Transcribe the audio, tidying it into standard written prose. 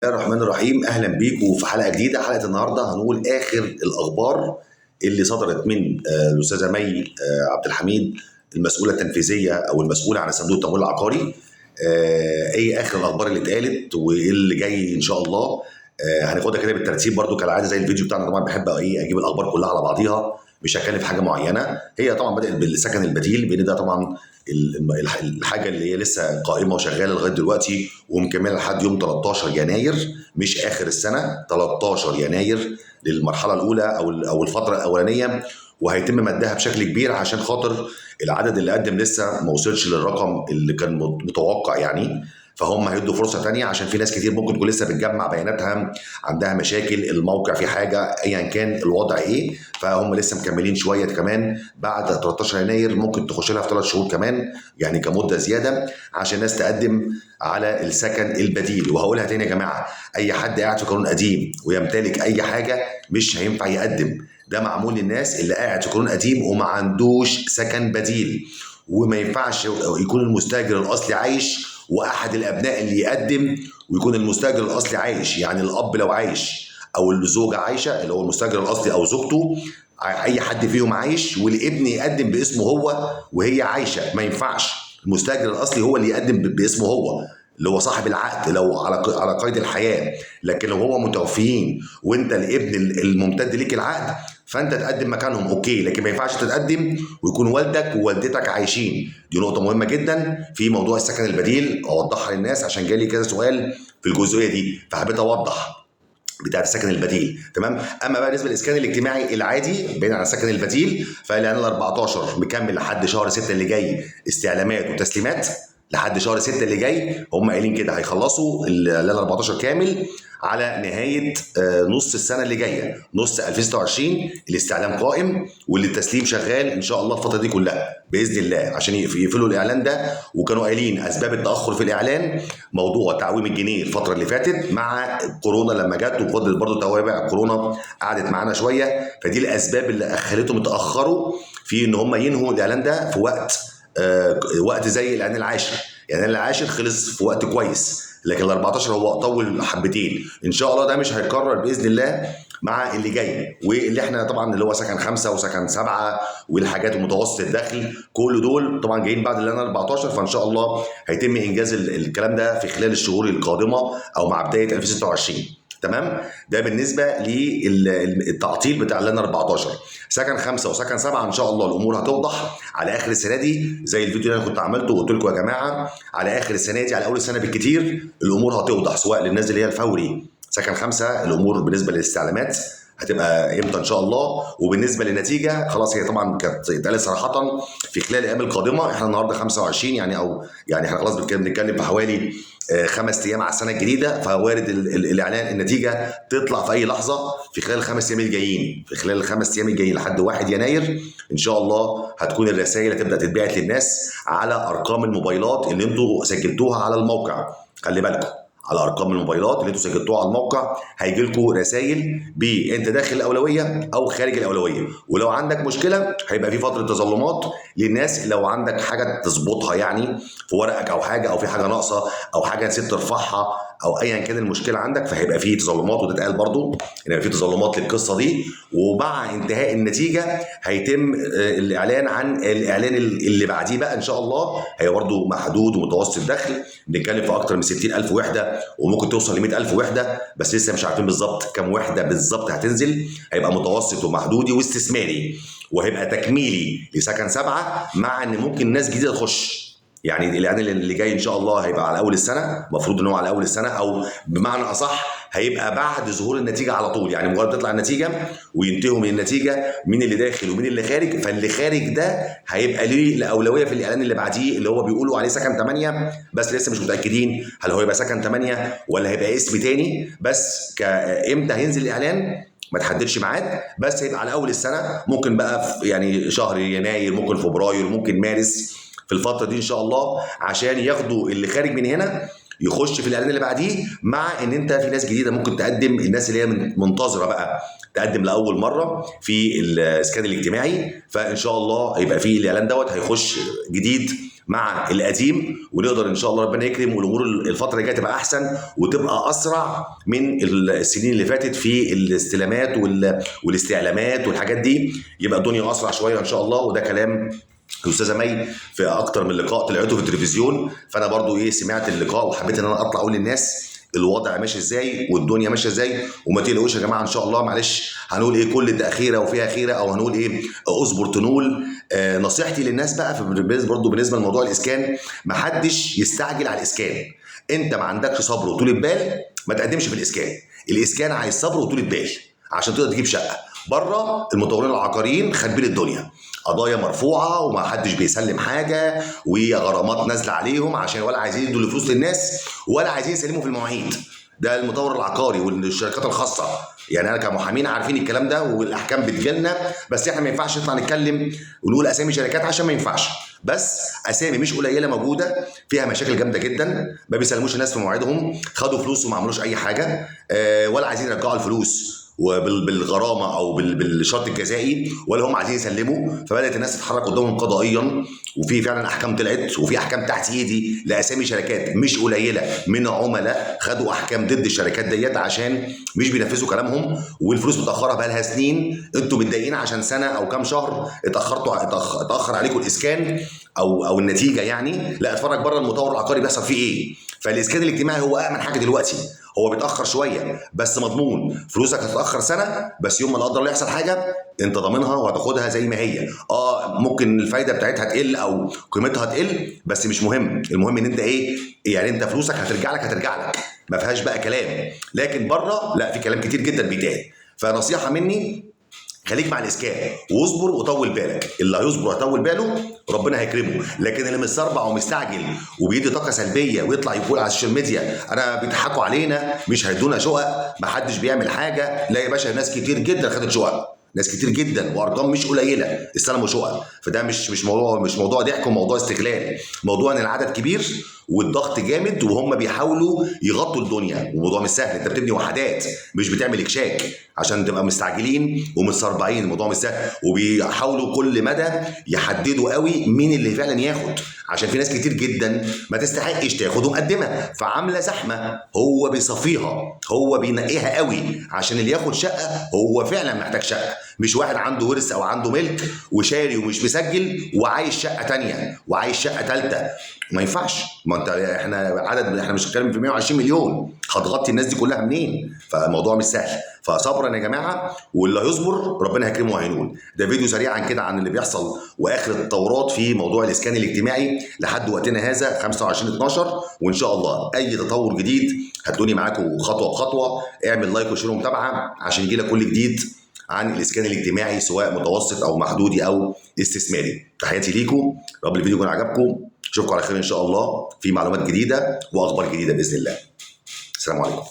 الله الرحمن الرحيم. اهلا بيكم في حلقه جديده. حلقه النهارده هنقول اخر الاخبار اللي صدرت من الاستاذه مي عبد الحميد، المسؤوله التنفيذيه او المسؤوله عن صندوق التمويل العقاري. ايه اخر الاخبار اللي اتقالت وايه اللي جاي ان شاء الله. هناخدها كده بالترتيب برضو كالعاده زي الفيديو بتاعنا. طبعا بحب اجيب الاخبار كلها على بعضيها، مش هتكلم في حاجه معينه. هي طبعا بدات بالسكن البديل، بان ده طبعا الحاجه اللي هي لسه قائمه وشغاله لغايه دلوقتي ومكمله لحد يوم 13 يناير، مش اخر السنه، 13 يناير للمرحله الاولى او الفتره الاولانيه. وهيتم مدها بشكل كبير عشان خاطر العدد اللي قدم لسه ما وصلش للرقم اللي كان متوقع يعني. فهم هيدوا فرصه ثانيه عشان في ناس كتير ممكن تكون لسه بتجمع بياناتها، عندها مشاكل، الموقع في حاجه، ايا كان الوضع ايه. فهم لسه مكملين شويه كمان بعد 13 يناير، ممكن تخش لها في 3 شهور كمان يعني كمده زياده عشان الناس تقدم على السكن البديل. وهقولها تاني يا جماعه، اي حد قاعد في قانون قديم ويمتلك اي حاجه مش هينفع يقدم. ده معمول للناس اللي قاعد في قانون قديم وما عندوش سكن بديل. وما ينفعش يكون المستاجر الاصلي عايش واحد الابناء اللي يقدم ويكون المستاجر الاصلي عايش. يعني الاب لو عايش او الزوجه عايشه، اللي هو المستاجر الاصلي او زوجته، اي حد فيهم عايش والابن يقدم باسمه هو وهي عايشه، ما ينفعش. المستاجر الاصلي هو اللي يقدم باسمه هو، اللي هو صاحب العقد لو على قيد الحياه. لكن لو هو متوفيين وانت الابن الممتد ليك العقد، فانت تقدم مكانهم اوكي، لكن ما ينفعش تتقدم ويكون والدك ووالدتك عايشين. دي نقطه مهمه جدا في موضوع السكن البديل، اوضحها للناس عشان جالي كذا سؤال في الجزئيه دي، فحبيت اوضح بتاع السكن البديل. تمام. اما بقى بالنسبه للاسكان الاجتماعي العادي بعيد عن السكن البديل، فالاعلان ال 14 مكمل لحد شهر 6 اللي جاي، استعلامات وتسليمات لحد شهر 6 اللي جاي. هم قايلين كده هيخلصوا الاعلان 14 كامل على نهايه نص السنه اللي جايه، نص 2026. الاستعلام قائم والتسليم شغال ان شاء الله الفتره دي كلها باذن الله عشان يقفلوا الاعلان ده. وكانوا قايلين اسباب التاخر في الاعلان موضوع تعويم الجنيه الفتره اللي فاتت مع كورونا لما جت، وفضل برضه توابع كورونا قعدت معانا شويه. فدي الاسباب اللي خلتهم يتاخروا في ان هم ينهوا الاعلان ده في وقت زي الاعلان العاشر. يعني العاشر خلص في وقت كويس، لكن ال 14 هو طول حبتين. ان شاء الله ده مش هيتكرر باذن الله مع اللي جاي، واللي احنا طبعا اللي هو سكن 5 وسكن 7 والحاجات ومتوسط الدخل، كل دول طبعا جايين بعد اللي انا 14. فان شاء الله هيتم انجاز الكلام ده في خلال الشهور القادمه او مع بدايه 2026. تمام. ده بالنسبه للتعطيل بتاع اللي 14. سكن 5 وسكن 7 ان شاء الله الامور هتوضح على اخر السنه دي، زي الفيديو اللي انا كنت عملته وقلت لكم يا جماعه على اخر السنه دي، على اول السنه بالكتير الامور هتوضح، سواء للناس اللي هي الفوري سكن 5 الامور بالنسبه للاستعلامات هتبقى امتى ان شاء الله. وبالنسبه للنتيجه خلاص، هي طبعا كانت اتقالت صراحه في خلال الايام القادمه. احنا النهارده 25 يعني، او يعني احنا خلاص بنتكلم في حوالي 5 ايام على السنه الجديده. فوارد الاعلان النتيجه تطلع في اي لحظه في خلال ال5 ايام الجايين. في خلال ال5 ايام الجايين لحد 1 يناير ان شاء الله هتكون الرسائل هتبدا تتبعت للناس على ارقام الموبايلات اللي انتوا سجلتوها على الموقع. خلي بالكم على ارقام الموبايلات اللي انتوا سجلتوها على الموقع هيجي لكم رسائل انت داخل الاولويه او خارج الاولويه. ولو عندك مشكله هيبقى في فتره تظلمات للناس، لو عندك حاجه تظبطها يعني في ورقك او حاجه، او في حاجه ناقصه او حاجه نسيت ترفعها او ايا كان المشكله عندك، فهيبقى في تظلمات. وتتقال برضو ان في تظلمات للقصه دي. ومع انتهاء النتيجه هيتم الاعلان عن الاعلان اللي بعديه بقى ان شاء الله. هي برضو محدود ومتوسط الدخل، بنتكلم في اكتر من 60,000 وحده وممكن توصل ل 100,000 وحده، بس لسه مش عارفين بالظبط كام وحده بالظبط هتنزل. هيبقى متوسط ومحدودي واستثماري، وهيبقى تكميلي لسكن 7 مع ان ممكن ناس جديده تخش. يعني الاعلان اللي جاي ان شاء الله هيبقى على اول السنه، المفروض ان هو على اول السنه، او بمعنى اصح هيبقى بعد ظهور النتيجه على طول. يعني مجرد تطلع النتيجه وينتهوا من النتيجه مين اللي داخل ومين اللي خارج، فاللي خارج ده هيبقى ليه الاولويه في الاعلان اللي بعديه، اللي هو بيقولوا عليه سكن 8. بس لسه مش متاكدين هل هو يبقى سكن 8 ولا هيبقى اسم تاني. بس امتى هينزل الاعلان ما تحددش ميعاد، بس هيبقى على اول السنه. ممكن بقى في يعني شهر يناير، ممكن فبراير، ممكن مارس، في الفتره دي ان شاء الله، عشان ياخدوا اللي خارج من هنا يخش في الاعلان اللي بعديه. مع ان انت في ناس جديده ممكن تقدم، الناس اللي هي منتظره بقى تقدم لاول مره في الاسكان الاجتماعي. فان شاء الله يبقى في الاعلان دوت هيخش جديد مع القديم، ونقدر ان شاء الله ربنا يكرم والامور الفتره الجايه تبقى احسن وتبقى اسرع من السنين اللي فاتت في الاستلامات والاستعلامات والحاجات دي، يبقى الدنيا اسرع شويه ان شاء الله. وده كلام الاستاذه مي في اكتر من لقاء طلعته في التلفزيون، فانا برضو سمعت اللقاء وحبيت ان انا اطلع اقول للناس الوضع ماشي ازاي والدنيا ماشيه ازاي. وما تقلقوش يا جماعه ان شاء الله، معلش هنقول كل ده خيره وفيها خيره، او هنقول اصبر تنول. نصيحتي للناس بقى برضو بالنسبه لموضوع الاسكان، ما حدش يستعجل على الاسكان. انت ما عندكش صبر وطولة بال ما تقدمش في الاسكان. الاسكان عايز صبر وطولة بال عشان تقدر تجيب شقه. بره المطورين العقاريين خاربين الدنيا، قضايا مرفوعه وما حدش بيسلم حاجه، وغرامات نازله عليهم عشان ولا عايزين يدوا فلوس للناس ولا عايزين يسلموا في المواعيد. ده المطور العقاري والشركات الخاصه، يعني انا كمحامين عارفين الكلام ده والاحكام بتجيلنا، بس احنا ما ينفعش نطلع نتكلم ونقول اسامي شركات عشان ما ينفعش. بس اسامي مش قليله موجوده فيها مشاكل جامده جدا، ما بيسلموش الناس في مواعيدهم، خدوا فلوس وما عملوش اي حاجه، ولا عايزين يرجعوا الفلوس بالغرامه او بالشرط الجزائي، ولا هم عايزين يسلموا. فبدات الناس تتحرك قدامهم قضائيا، وفي فعلا احكام طلعت، وفي احكام تحت ايدي لاسامي شركات مش قليله من عملاء خدوا احكام ضد الشركات ديت عشان مش بينفذوا كلامهم، والفلوس متاخره بقى لها سنين. انتوا متضايقين عشان سنه او كام شهر اتاخر عليكم الاسكان او النتيجه يعني. لا، اتفرج بره المطور العقاري بيحصل فيه ايه. فالاسكان الاجتماعي هو امن حاجه دلوقتي، هو بيتاخر شويه بس مضمون. فلوسك هتتاخر سنه بس يوم ما لا قدر الله يحصل حاجه انت ضامنها وهتاخدها زي ما هي. ممكن الفايده بتاعتها تقل او قيمتها تقل، بس مش مهم. المهم ان انت يعني انت فلوسك هترجع لك ما فيهاش بقى كلام. لكن بره لا، في كلام كتير جدا بيتقال. فنصيحه مني، خليك مع الاسكان واصبر وطول بالك. اللي هيصبر ويطول باله ربنا هيكرمه. لكن اللي متسربع ومستعجل وبيدي طاقه سلبيه ويطلع يقول على السوشيال ميديا انا بيضحكوا علينا مش هيدونا شقق، ما حدش بيعمل حاجه. لا يا باشا، ناس كتير جدا خدت شقق، ناس كتير جدا وارقام مش قليله استلموا شقق. فده مش موضوع ضحك وموضوع استغلال، موضوع ان العدد كبير والضغط جامد وهم بيحاولوا يغطوا الدنيا. والموضوع مش سهل، انت بتبني وحدات مش بتعمل اكشاك عشان تبقى مستعجلين ومتسربعين. الموضوع مش سهل، وبيحاولوا كل مدى يحددوا قوي مين اللي فعلا ياخد، عشان في ناس كتير جدا ما تستحقش تاخد ومقدمه، فعامله زحمه. هو بيصفيها، هو بينقيها قوي عشان اللي ياخد شقه هو فعلا محتاج شقه، مش واحد عنده ورث او عنده ملك وشاري ومش مسجل وعايز شقه تانية وعايز شقه ثالثه. ما ينفعش. ما انت احنا مش بنتكلم في 120 مليون، هتغطي الناس دي كلها منين؟ فالموضوع مش سهل. فصبرا يا جماعه، واللي هيصبر ربنا هيكرمه وهينول. ده فيديو سريعا كده عن اللي بيحصل واخر التطورات في موضوع الاسكان الاجتماعي لحد وقتنا هذا 25/12. وان شاء الله اي تطور جديد هتلاقوني معاكم خطوه بخطوه. اعمل لايك وشير ومتابعه عشان يجي لك كل جديد عن الاسكان الاجتماعي سواء متوسط او محدودي او استثماري. تحياتي ليكم، رب الفيديو يكون عجبكم. اشوفكم على خير ان شاء الله في معلومات جديده واخبار جديده باذن الله. السلام عليكم.